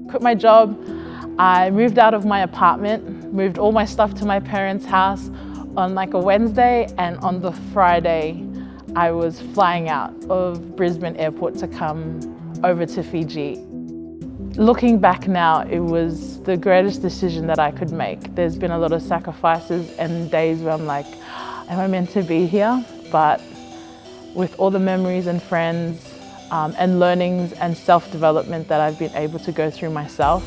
Quit my job, I moved out of my apartment, moved all my stuff to my parents' house on like a Wednesday, and on the Friday I was flying out of Brisbane airport to come over to Fiji. Looking back now, it was the greatest decision that I could make. There's been a lot of sacrifices and days where I'm like, am I meant to be here? But with all the memories and friends and learnings and self-development that I've been able to go through myself,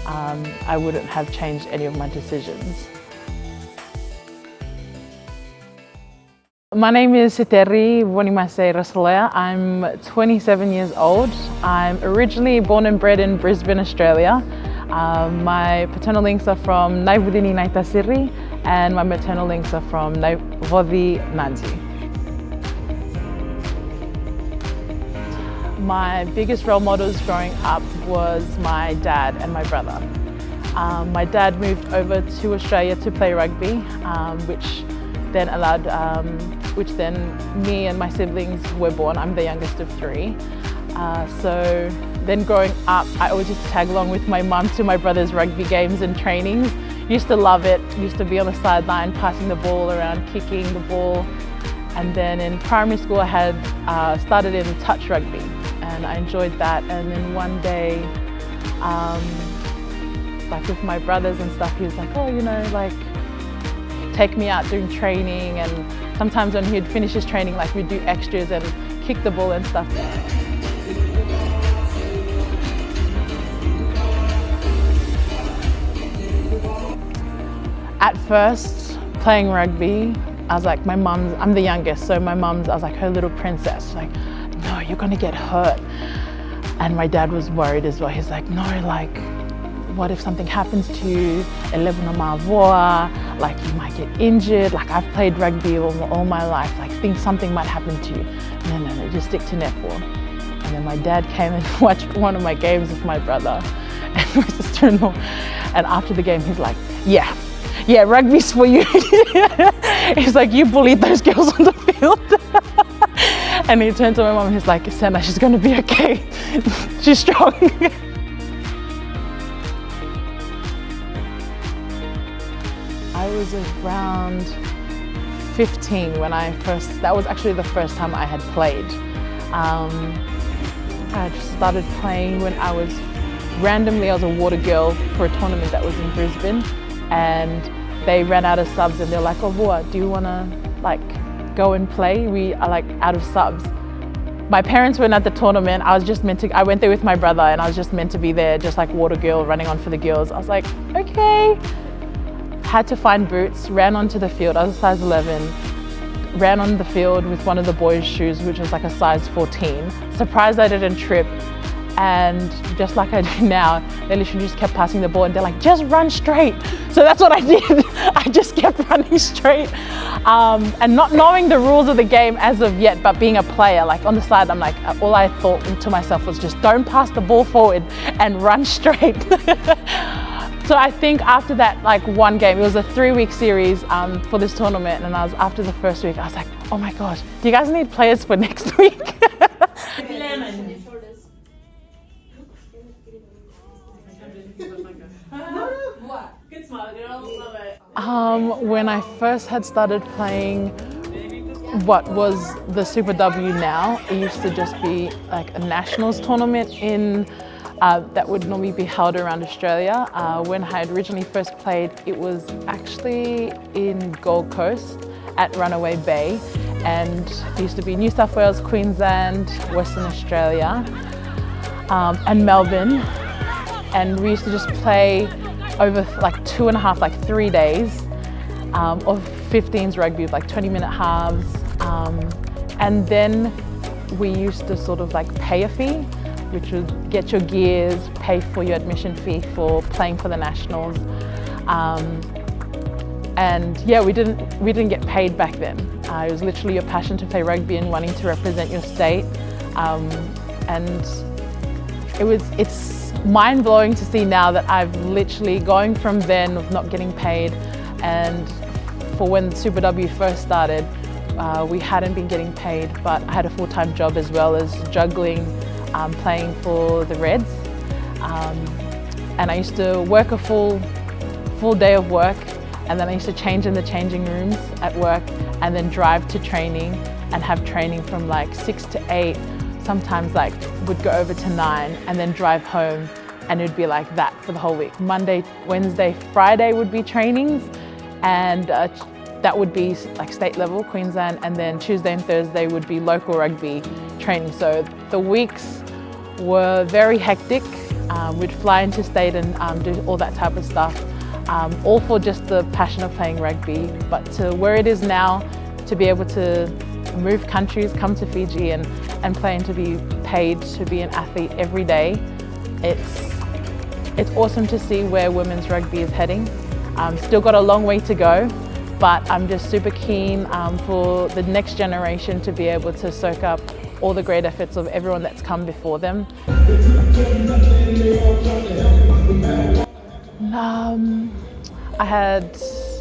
I wouldn't have changed any of my decisions. My name is Siteri Rasolea. I'm 27 years old. I'm originally born and bred in Brisbane, Australia. My paternal links are from Naivudini Naitasiri and my maternal links are from Vodi Nanzi. My biggest role models growing up was my dad and my brother. My dad moved over to Australia to play rugby, which then me and my siblings were born. I'm the youngest of three. So then growing up, I always used to tag along with my mum to my brother's rugby games and trainings. Used to love it. Used to be on the sideline, passing the ball around, kicking the ball. And then in primary school, I had started in touch rugby, and I enjoyed that. And then one day, like with my brothers and stuff, he was like, oh, you know, like, take me out doing training, and sometimes when he'd finish his training, like we'd do extras and kick the ball and stuff. At first, playing rugby, I was like, I'm the youngest, so I was like her little princess. Like, no, you're gonna get hurt. And my dad was worried as well. He's like, no, like, what if something happens to you? Like you might get injured. Like I've played rugby all my life. Like something might happen to you. No, just stick to netball. And then my dad came and watched one of my games with my brother and my sister-in-law. And after the game, he's like, yeah, rugby's for you. He's like, you bullied those girls on the field. And he turned to my mom and he's like, Senna, she's gonna be okay. She's strong. I was around 15 when that was actually the first time I had played. I started playing when I was a water girl for a tournament that was in Brisbane, and they ran out of subs and they're like, oh, Vua, do you wanna like go and play? We are like out of subs. My parents weren't at the tournament. I went there with my brother and I was just meant to be there, just like water girl running on for the girls. I was like, okay. Had to find boots, ran onto the field. I was a size 11, ran on the field with one of the boys' shoes, which was like a size 14. Surprised I didn't trip, and just like I do now, they literally just kept passing the ball and they're like, just run straight. So that's what I did. I just kept running straight, and not knowing the rules of the game as of yet, but being a player, like on the side, I'm like, all I thought to myself was just don't pass the ball forward and run straight. So I think after that, like one game, it was a 3-week series for this tournament, and after the first week, I was like, oh my gosh, do you guys need players for next week? When I first had started playing what was the Super W now, it used to just be like a nationals tournament that would normally be held around Australia. When I had originally first played, it was actually in Gold Coast at Runaway Bay, and it used to be New South Wales, Queensland, Western Australia, and Melbourne. And we used to just play over like 2.5, like 3 days of 15s rugby with like 20-minute halves. And then we used to sort of like pay a fee, which would get your gears, pay for your admission fee for playing for the nationals. And yeah, we didn't get paid back then. It was literally your passion to play rugby and wanting to represent your state. And it's mind-blowing to see now that I've literally going from then of not getting paid, and for when Super W first started, we hadn't been getting paid, but I had a full-time job as well as juggling playing for the Reds. and I used to work a full day of work, and then I used to change in the changing rooms at work and then drive to training and have training from like 6 to 8, sometimes like would go over to 9, and then drive home, and it would be like that for the whole week. Monday, Wednesday, Friday would be trainings, and that would be like state level, Queensland, and then Tuesday and Thursday would be local rugby training. So the weeks were very hectic. We'd fly into state and do all that type of stuff, all for just the passion of playing rugby. But to where it is now, to be able to move countries, come to Fiji and play, and to be paid to be an athlete every day, it's awesome to see where women's rugby is heading. Still got a long way to go, but I'm just super keen for the next generation to be able to soak up all the great efforts of everyone that's come before them. I had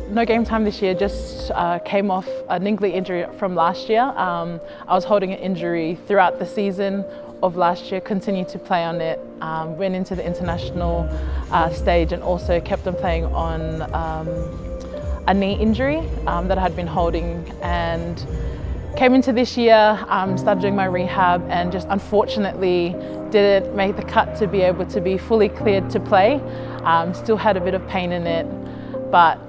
no game time this year, just came off an ankle injury from last year. I was holding an injury throughout the season of last year, continued to play on it, went into the international stage, and also kept on playing on a knee injury that I had been holding, and came into this year, started doing my rehab, and just unfortunately didn't make the cut to be able to be fully cleared to play. Still had a bit of pain in it, but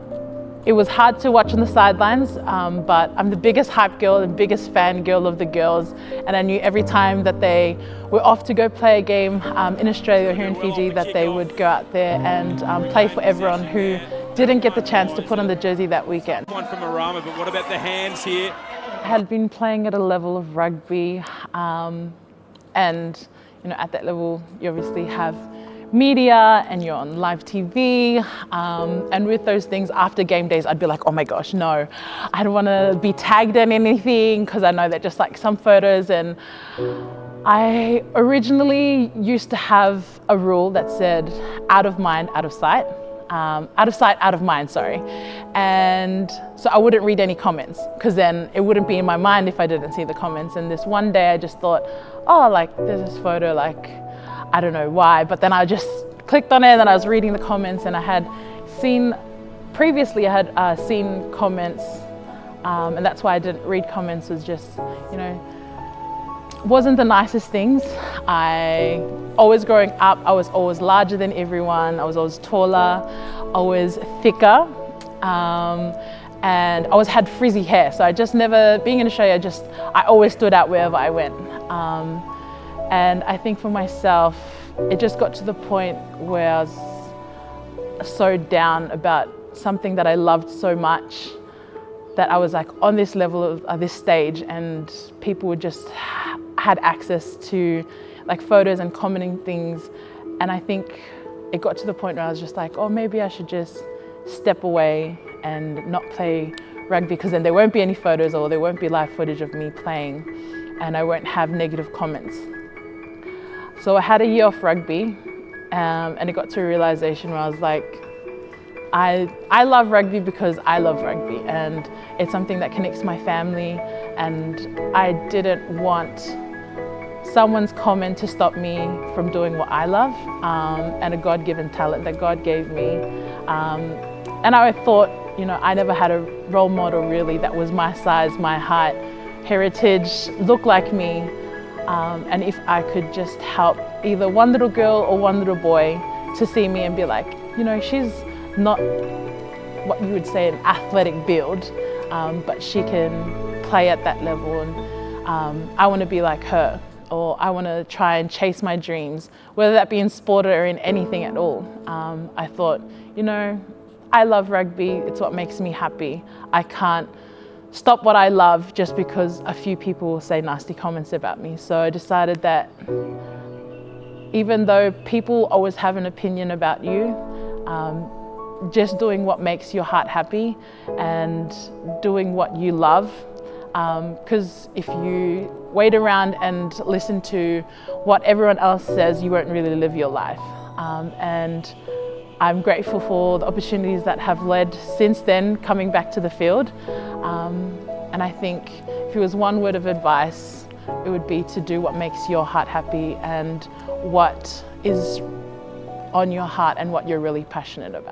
it was hard to watch on the sidelines, but I'm the biggest hype girl and biggest fan girl of the girls, and I knew every time that they were off to go play a game in Australia or here in Fiji, that they would go out there and play for everyone who didn't get the chance to put on the jersey that weekend. One from Arama, but what about the hands here? I had been playing at a level of rugby, and at that level you obviously have media and you're on live TV, and with those things, after game days I'd be like, oh my gosh, no, I don't want to be tagged in anything, because I know that just like some photos. And I originally used to have a rule that said out of mind, out of sight. Out of sight, out of mind, sorry. And so I wouldn't read any comments, because then it wouldn't be in my mind if I didn't see the comments. And this one day I just thought, oh, like there's this photo, like I don't know why, but then I just clicked on it and I was reading the comments, and I had seen, previously I had seen comments, and that's why I didn't read comments, was just, wasn't the nicest things. Always growing up, I was always larger than everyone, I was always taller, always thicker, and I always had frizzy hair. So I just never, being in Australia, I always stood out wherever I went. And I think for myself, it just got to the point where I was so down about something that I loved so much, that I was like on this level of this stage, and people would just had access to like photos and commenting things. And I think it got to the point where I was just like, oh, maybe I should just step away and not play rugby, because then there won't be any photos or there won't be live footage of me playing, and I won't have negative comments. So I had a year off rugby, and it got to a realization where I was like, I love rugby because I love rugby, and it's something that connects my family, and I didn't want someone's comment to stop me from doing what I love, and a God-given talent that God gave me. And I thought, I never had a role model really that was my size, my height, heritage, look like me. And if I could just help either one little girl or one little boy to see me and be like, she's not what you would say an athletic build, but she can play at that level, and I want to be like her, or I want to try and chase my dreams, whether that be in sport or in anything at all. I thought, I love rugby, it's what makes me happy. I can't stop what I love just because a few people will say nasty comments about me. So I decided that even though people always have an opinion about you, just doing what makes your heart happy and doing what you love. Because if you wait around and listen to what everyone else says, you won't really live your life. And I'm grateful for the opportunities that have led since then, coming back to the field. And I think if it was one word of advice, it would be to do what makes your heart happy and what is on your heart and what you're really passionate about.